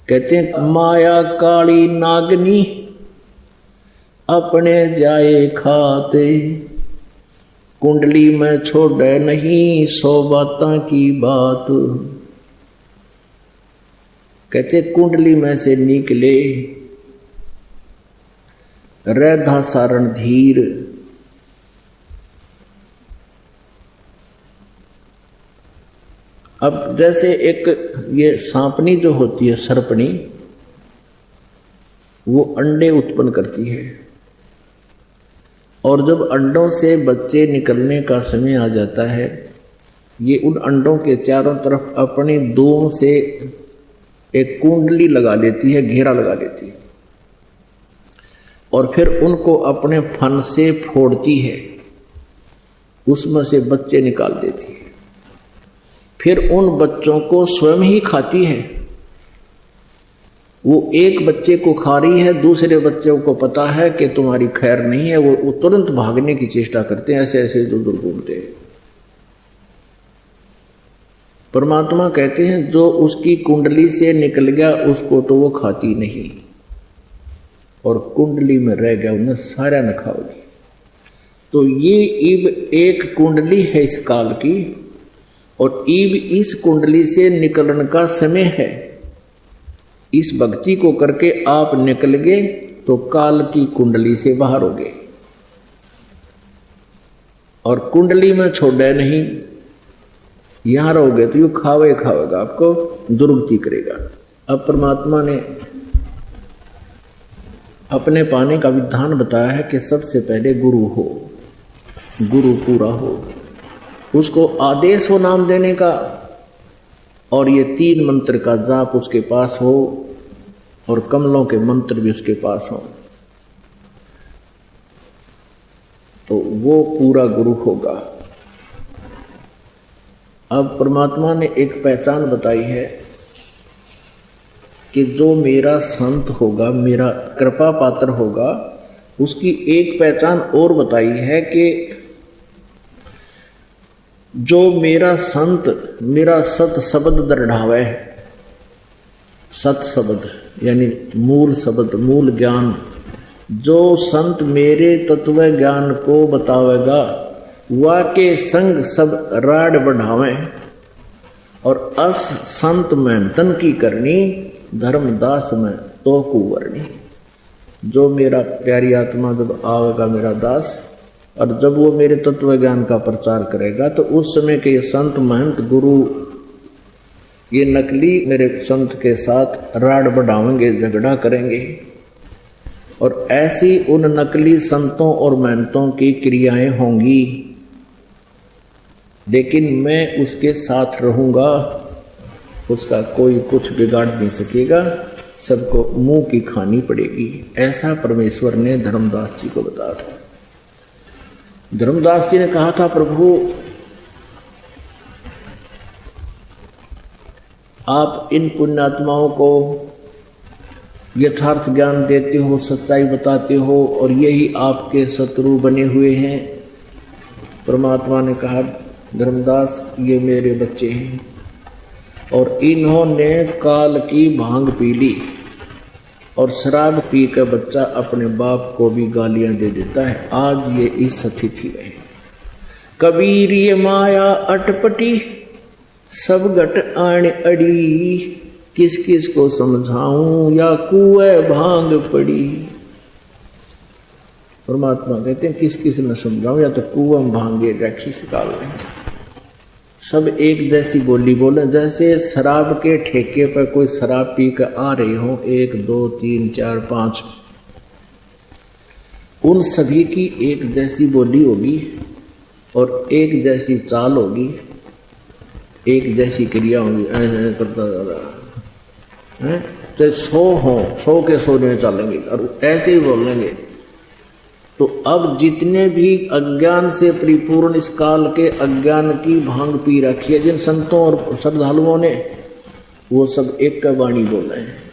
कहते हैं माया काली नागनी अपने जाए खाते, कुंडली में छोड़े नहीं 100 बातों की बात। कहते कुंडली में से निकले रैधा सारण धीर, अब जैसे एक ये सांपनी जो होती है सर्पणी, वो अंडे उत्पन्न करती है और जब अंडों से बच्चे निकलने का समय आ जाता है, ये उन अंडों के चारों तरफ अपनी दूम से एक कुंडली लगा लेती है, घेरा लगा लेती है और फिर उनको अपने फन से फोड़ती है, उसमें से बच्चे निकाल देती है। फिर उन बच्चों को स्वयं ही खाती है। वो एक बच्चे को खा रही है, दूसरे बच्चों को पता है कि तुम्हारी खैर नहीं है, वो तुरंत भागने की चेष्टा करते हैं, ऐसे ऐसे दूर दूर घूमते हैं। परमात्मा कहते हैं जो उसकी कुंडली से निकल गया उसको तो वो खाती नहीं, और कुंडली में रह गया उन्हें सारा न खाओगी। तो ये ईब एक कुंडली है इस काल की, और ईब इस कुंडली से निकलने का समय है। इस भक्ति को करके आप निकल गए तो काल की कुंडली से बाहर हो गए, और कुंडली में छोड़े नहीं, यहां रहोगे तो यू खावेगा, आपको दुर्गति करेगा। अब परमात्मा ने अपने पाने का विधान बताया है कि सबसे पहले गुरु हो, गुरु पूरा हो, उसको आदेश हो नाम देने का, और ये 3 मंत्र का जाप उसके पास हो, और कमलों के मंत्र भी उसके पास हो, तो वो पूरा गुरु होगा। अब परमात्मा ने एक पहचान बताई है कि जो मेरा संत होगा, मेरा कृपा पात्र होगा, उसकी एक पहचान और बताई है कि जो मेरा संत मेरा सत शब्द दृढ़ावे, सत शब्द यानी मूल शब्द, मूल ज्ञान, जो संत मेरे तत्व ज्ञान को बतावेगा, वाके संग सब राड बढ़ावे, और अस संत में तन की करनी, धर्मदास में तो कुवरणी। जो मेरा प्यारी आत्मा जब आवेगा मेरा दास, और जब वो मेरे तत्व ज्ञान का प्रचार करेगा, तो उस समय के ये संत महंत गुरु ये नकली मेरे संत के साथ राड बढ़ाएंगे, झगड़ा करेंगे, और ऐसी उन नकली संतों और महंतों की क्रियाएं होंगी, लेकिन मैं उसके साथ रहूंगा, उसका कोई कुछ बिगाड़ नहीं सकेगा, सबको मुंह की खानी पड़ेगी। ऐसा परमेश्वर ने धर्मदास जी को बताया था। धर्मदास जी ने कहा था, प्रभु आप इन पुण्यात्माओं को यथार्थ ज्ञान देते हो, सच्चाई बताते हो, और यही आपके शत्रु बने हुए हैं। परमात्मा ने कहा, धर्मदास ये मेरे बच्चे हैं, और इन्होंने काल की भांग पी ली, और शराब पी कर बच्चा अपने बाप को भी गालियां दे देता है। आज ये इस स्थिति में है। कबीर ये माया अटपटी, सब घट आण अड़ी, किस किस को समझाऊं या कुएं भांग पड़ी। परमात्मा कहते हैं किस किस न समझाऊं, या तो कुएं भांगे रखी सिकाल रहे। सब एक जैसी बोली बोले, जैसे शराब के ठेके पर कोई शराब पी कर आ रहे हो, 1 2 3 4 5, उन सभी की एक जैसी बोली होगी, और एक जैसी चाल होगी, एक जैसी क्रिया होगी, ऐसे करता जा रहा है। चाहे 100 हो, 100 के 100 में चलेंगे और ऐसे ही बोलेंगे। तो अब जितने भी अज्ञान से परिपूर्ण इस काल के अज्ञान की भांग पी रखी है जिन संतों और श्रद्धालुओं ने, वो सब एक का वाणी बोल रहे हैं।